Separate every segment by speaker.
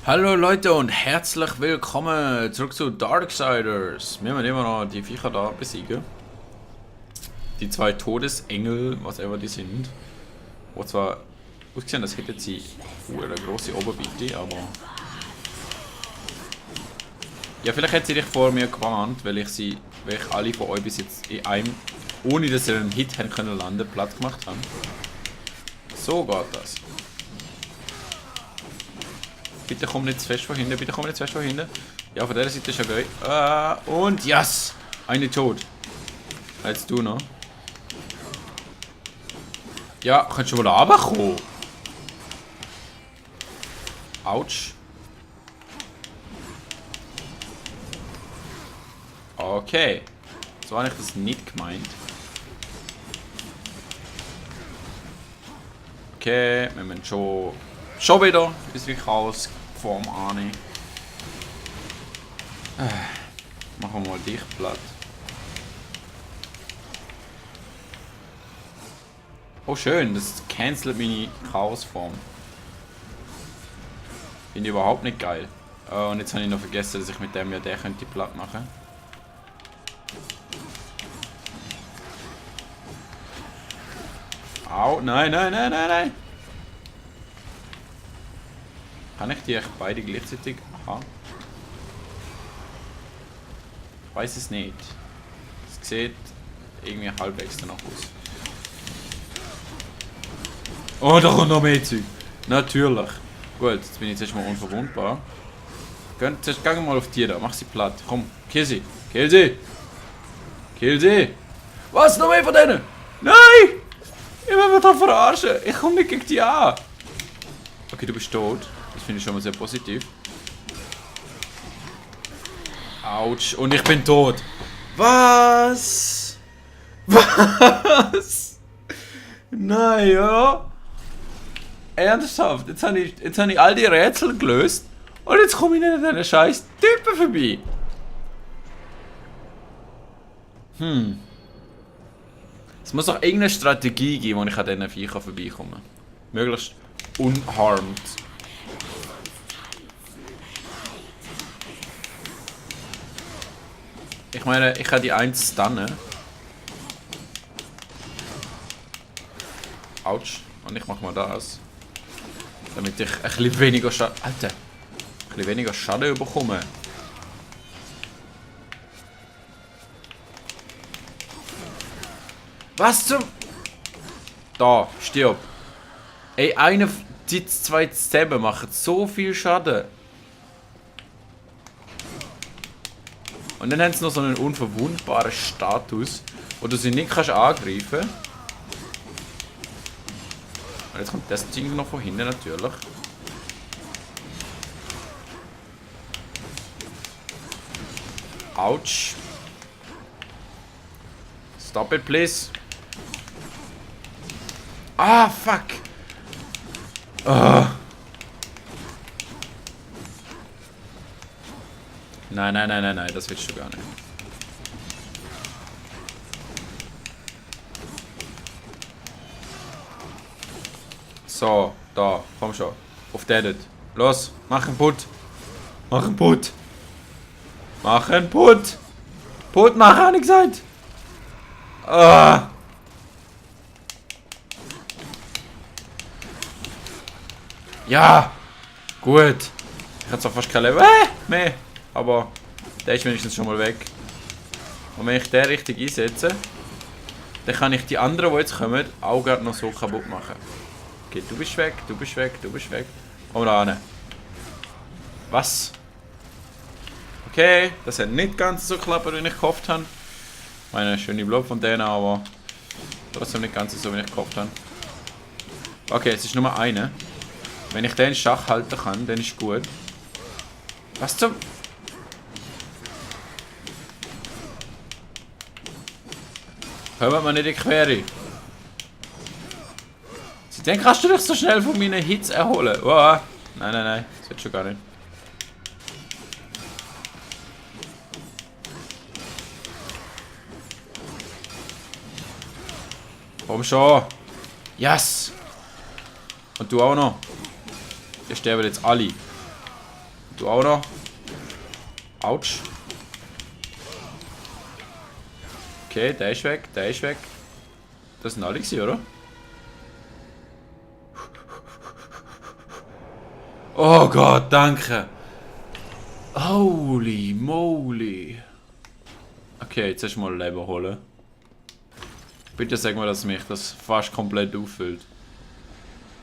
Speaker 1: Hallo Leute und herzlich willkommen zurück zu Darksiders. Wir müssen immer noch die Viecher da besiegen. Die zwei Todesengel, was immer die sind. Wo zwar ausgesehen, als hätten sie eine grosse Oberweite, aber... Ja, vielleicht hat sie dich vor mir gewarnt, weil ich alle von euch bis jetzt in einem, ohne dass sie einen Hit haben können landen, platt gemacht haben. So geht das. Bitte komm nicht zu fest von hinten, bitte komm nicht zu fest von hinten. Ja, von der Seite ist ja geil. Und yes! Eine tot. Jetzt du noch. Ja, kannst du wohl runterkommen? Autsch. Okay. So habe ich das nicht gemeint. Okay, wir müssen schon wieder bis wie Chaos Form ahne. Machen wir mal dich platt. Oh schön, das cancelt meine Chaosform. Finde ich überhaupt nicht geil. Und jetzt habe ich noch vergessen, dass ich mit dem ja der könnte platt machen. Au, nein, nein, nein, nein, nein. Kann ich die echt beide gleichzeitig haben? Ich weiß es nicht. Es sieht irgendwie halbwegs danach aus. Oh, da kommt noch mehr Zeug. Natürlich. Gut, jetzt bin ich jetzt erstmal unverwundbar. Geh mal auf die da, mach sie platt. Komm, kill sie. Kill sie. Kill sie. Was? Noch mehr von denen? Nein! Ich will mich da verarschen. Ich komme nicht gegen die an. Okay, du bist tot. Das finde ich schon mal sehr positiv. Autsch. Und ich bin tot. Was? Was? Nein, ja. Ernsthaft. Jetzt habe ich all die Rätsel gelöst. Und jetzt komme ich nicht an diesen scheiß Typen vorbei. Es muss doch irgendeine Strategie geben, wo ich an diesen Viechern vorbeikomme. Möglichst unharmed. Ich meine, ich kann die 1 stunnen. Autsch. Und ich mach mal das. Damit ich ein bisschen weniger Schaden... Alter! Ein bisschen weniger Schaden bekomme. Was zum... Da, stirb. Ey, die zwei zusammen machen so viel Schaden. Und dann haben sie noch so einen unverwundbaren Status, wo du sie nicht kannst angreifen. Und jetzt kommt das Ding noch von hinten natürlich. Autsch. Stop it, please. Ah, fuck. Nein, nein, nein, nein, nein, das willst du gar nicht. So, da, komm schon. Auf den dort. Los, mach einen Put. Mach einen Put. Mach einen Put. Put machen, habe ich gesagt. Ah. Ja. Gut. Ich habe zwar fast kein Leben mehr. Aber der ist wenigstens schon mal weg. Und wenn ich den richtig einsetze, dann kann ich die anderen, die jetzt kommen, auch gerade noch so kaputt machen. Okay, du bist weg, du bist weg, du bist weg. Komm da hin. Was? Okay, das hat nicht ganz so geklappt, wie ich gehofft habe. Meine schöne Blob von denen, aber trotzdem nicht ganz so, wie ich gehofft habe. Okay, es ist nur eine. Wenn ich den in Schach halten kann, dann ist gut. Was zum... Kommen wir nicht in die Quere. Dann kannst du dich so schnell von meinen Hits erholen. Oh. Nein, nein, nein. Das wird schon gar nicht. Komm schon. Yes. Und du auch noch. Ihr sterben jetzt alle. Du auch noch. Autsch. Okay, der ist weg, der ist weg. Das sind alle gewesen, oder? Oh Gott, danke. Holy moly. Okay, jetzt erstmal Leben holen. Bitte sag mir, dass mich das fast komplett auffüllt.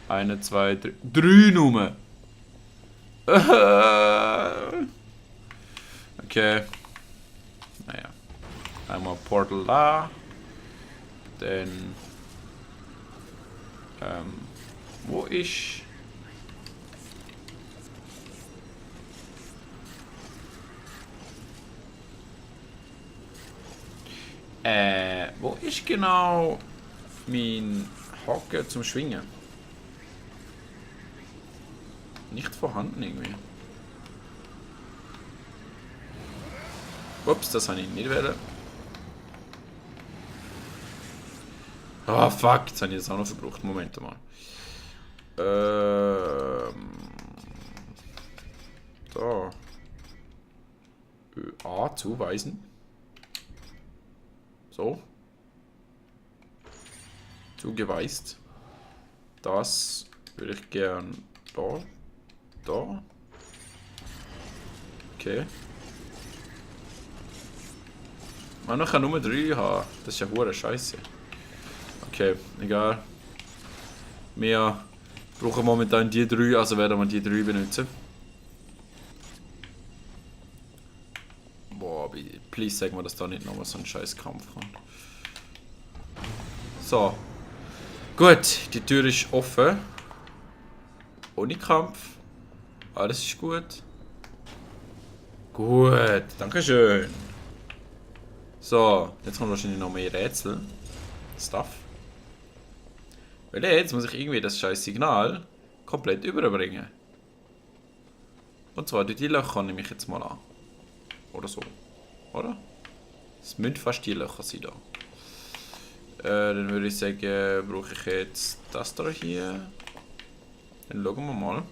Speaker 1: 1, 2, 3. 3 Nummer. Okay. Naja. Einmal Portal da. Dann. Wo ist. Wo ist genau mein Haken zum Schwingen? Nicht vorhanden irgendwie. Ups, das habe ich nicht wollen. Ah, fuck, jetzt habe ich das auch noch verbraucht. Moment mal. Da. A zuweisen. So. Zugeweist. Das würde ich gern da. Da. Okay. Man kann nur 3 haben. Das ist ja hure Scheiße. Okay, egal. Wir brauchen momentan die 3, also werden wir die 3 benutzen. Boah, please sag mir, dass da nicht nochmal so ein scheiß Kampf kommt. So. Gut, die Tür ist offen. Ohne Kampf. Alles ist gut. Gut, dankeschön. So, jetzt kommt wahrscheinlich noch mehr Rätsel. Stuff. Weil jetzt muss ich irgendwie das scheiß Signal komplett überbringen. Und zwar durch die Löcher nehme ich jetzt mal an. Oder so. Oder? Es müssen fast die Löcher sein da. Dann würde ich sagen, brauche ich jetzt das da hier. Dann schauen wir mal.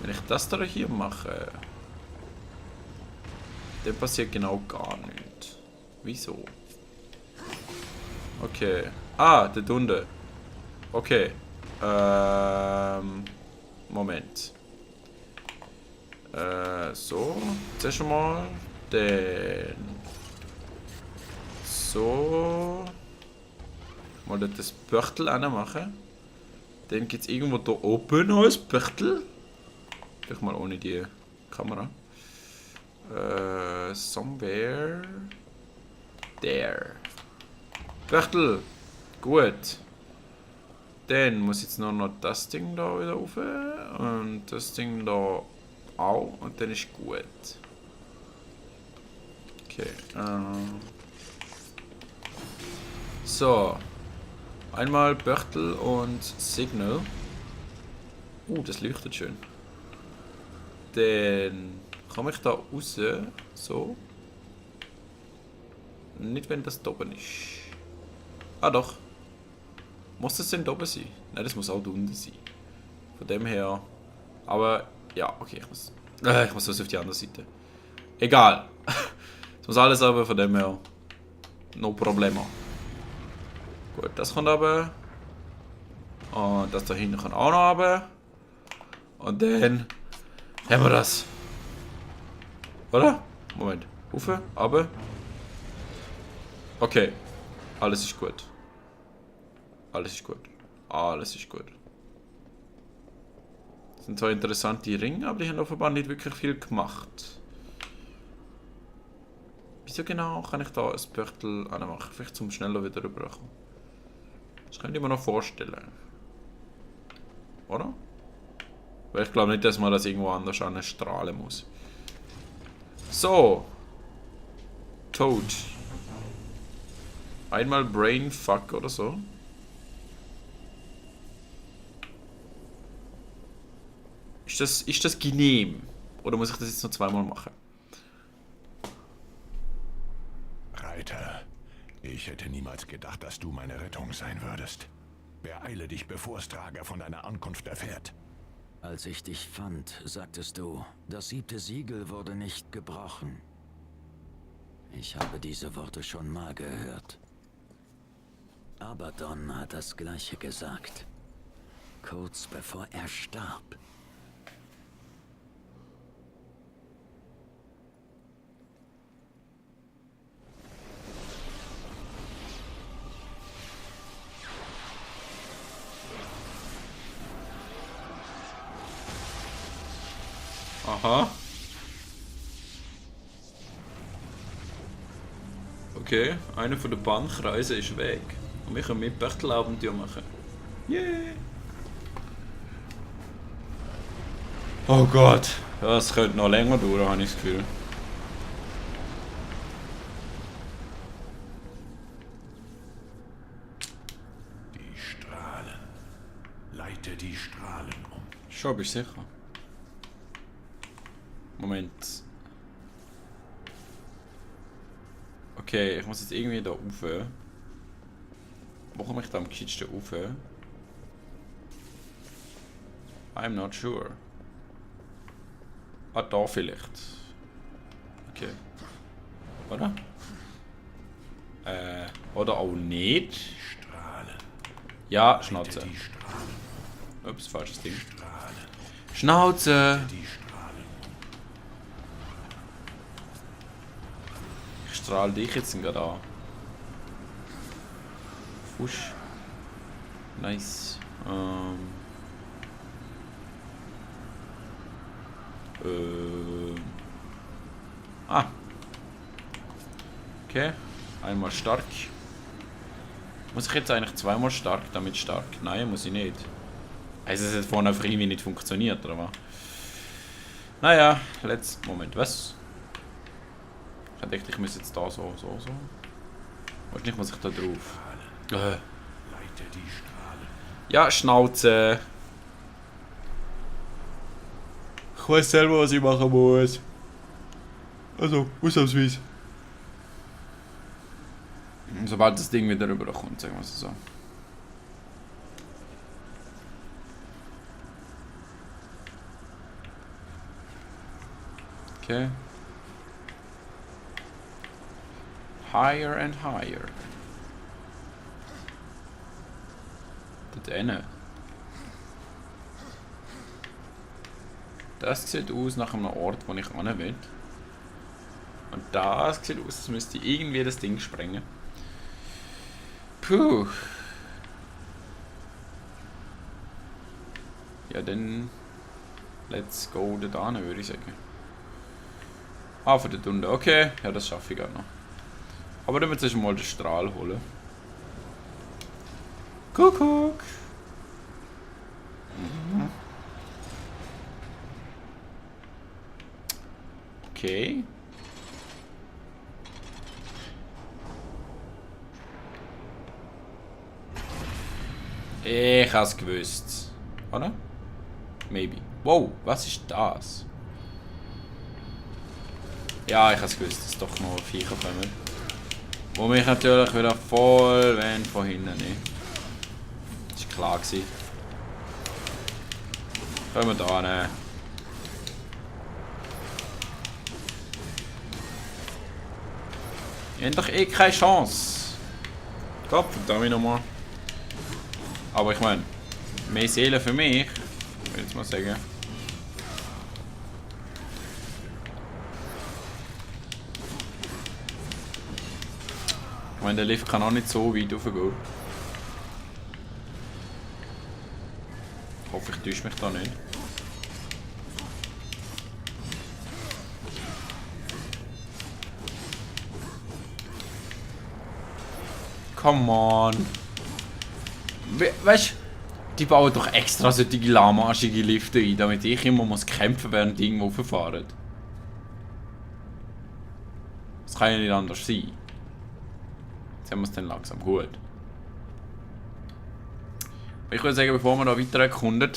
Speaker 1: Wenn ich das da hier mache, dann passiert genau gar nichts. Wieso? Okay. Ah, der Dunde. Okay. Moment. So. Zuerst mal. Dann. So. Mal das Börtel anmachen. Dann gibt es irgendwo da oben noch ein Börtel. Vielleicht mal ohne die Kamera. Somewhere. There. Börtel. Gut. Dann muss jetzt nur noch das Ding da wieder rauf. Und das Ding da auch. Und dann ist gut. Okay. So. Einmal Börtel und Signal. Das leuchtet schön. Dann komme ich da raus. So. Nicht, wenn das da oben ist. Ah, doch. Muss das denn da oben sein? Nein, das muss auch da unten sein. Von dem her. Aber, ja, okay, ich muss das auf die andere Seite. Egal. Es muss alles aber von dem her. No problemo. Gut, das kommt aber. Und das da hinten kann auch noch aber. Und dann haben wir das. Oder? Moment. Ufe, aber. Okay. Alles ist gut. Alles ist gut. Alles ist gut. Das sind zwar interessante Ringe, aber die haben offenbar nicht wirklich viel gemacht. Wieso genau kann ich da ein Börtel anmachen? Vielleicht zum schneller wieder rüberkommen. Das könnte ich mir noch vorstellen. Oder? Weil ich glaube nicht, dass man das irgendwo anders strahlen muss. So. Toad. Einmal Brainfuck oder so. Ist das genehm? Oder muss ich das jetzt noch zweimal machen?
Speaker 2: Reiter, ich hätte niemals gedacht, dass du meine Rettung sein würdest. Beeile dich, bevor Straga von deiner Ankunft erfährt.
Speaker 3: Als ich dich fand, sagtest du, das 7. Siegel wurde nicht gebrochen. Ich habe diese Worte schon mal gehört. Abaddon hat das Gleiche gesagt. Kurz bevor er starb.
Speaker 1: Aha. Okay, einer von den Bannkreisen ist weg. Und wir können mit Bechtelabenteuer machen. Yeah! Oh Gott, das könnte noch länger dauern, habe ich das Gefühl.
Speaker 2: Die Strahlen. Leite die Strahlen um.
Speaker 1: Schon, bist du sicher? Moment. Okay, ich muss jetzt irgendwie da rauf. Wo komme ich da am geschicktesten rauf? I'm not sure. Ah, da vielleicht. Okay. Oder? Oder auch nicht.
Speaker 2: Strahlen.
Speaker 1: Ja, Schnauze.
Speaker 2: Die Strahlen.
Speaker 1: Ups, falsches Ding.
Speaker 2: Strahlen.
Speaker 1: Schnauze!
Speaker 2: Die Strahlen.
Speaker 1: Ich strahle dich jetzt gerade an. Fusch. Nice. Ah. Okay. Einmal stark. Muss ich jetzt eigentlich zweimal stark, damit stark? Nein, muss ich nicht. Also es hat vorhin einfach irgendwie nicht funktioniert, oder was? Naja, Moment, was? Ich dachte, ich muss jetzt da so. Wahrscheinlich muss ich da drauf.
Speaker 2: Leite die Strahlen.
Speaker 1: Ja, Schnauze. Ich weiß selber, was ich machen muss. Also, ausnahmsweise. Sobald das Ding wieder rüberkommt, sagen wir es so. Okay. Higher and higher. Dort hinten. Das sieht aus nach einem Ort, wo ich hin will. Und das sieht aus, als müsste irgendwie das Ding sprengen. Puh. Ja, dann let's go da hin, würde ich sagen. Ah, von der Tunde. Okay, ja, das schaffe ich gerade noch. Aber dann müssen wir mal den Strahl holen. Kuckuck. Okay. Ich hab's gewusst. Oder? Maybe. Wow, was ist das? Ja, ich hab's gewusst, dass doch noch Viecher kommen. Wo mich natürlich wieder voll von hinten nehmen. Das war klar gewesen. Können wir da nehmen. Ihr habt doch eh keine Chance. Gott, verdammt nochmal. Aber ich meine, mehr Seelen für mich, würde ich mal sagen. Ich meine, der Lift kann auch nicht so weit raufgehen. Ich hoffe, ich täusche mich da nicht. Come on. Weißt du, die bauen doch extra solche lahmarschige Lifte ein, damit ich immer muss kämpfen, während die irgendwo rauffahren. Das kann ja nicht anders sein. Jetzt haben wir es dann langsam gut. Ich würde sagen, bevor wir da weiter erkunden,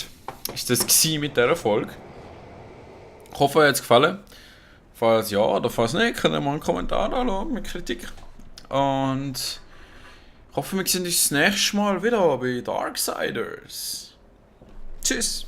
Speaker 1: ist das mit dieser Folge. Ich hoffe, euch hat es gefallen. Falls ja oder falls nicht, könnt ihr mal einen Kommentar da lassen mit Kritik. Und Ich hoffe, wir sehen uns das nächste Mal wieder bei Darksiders. Tschüss.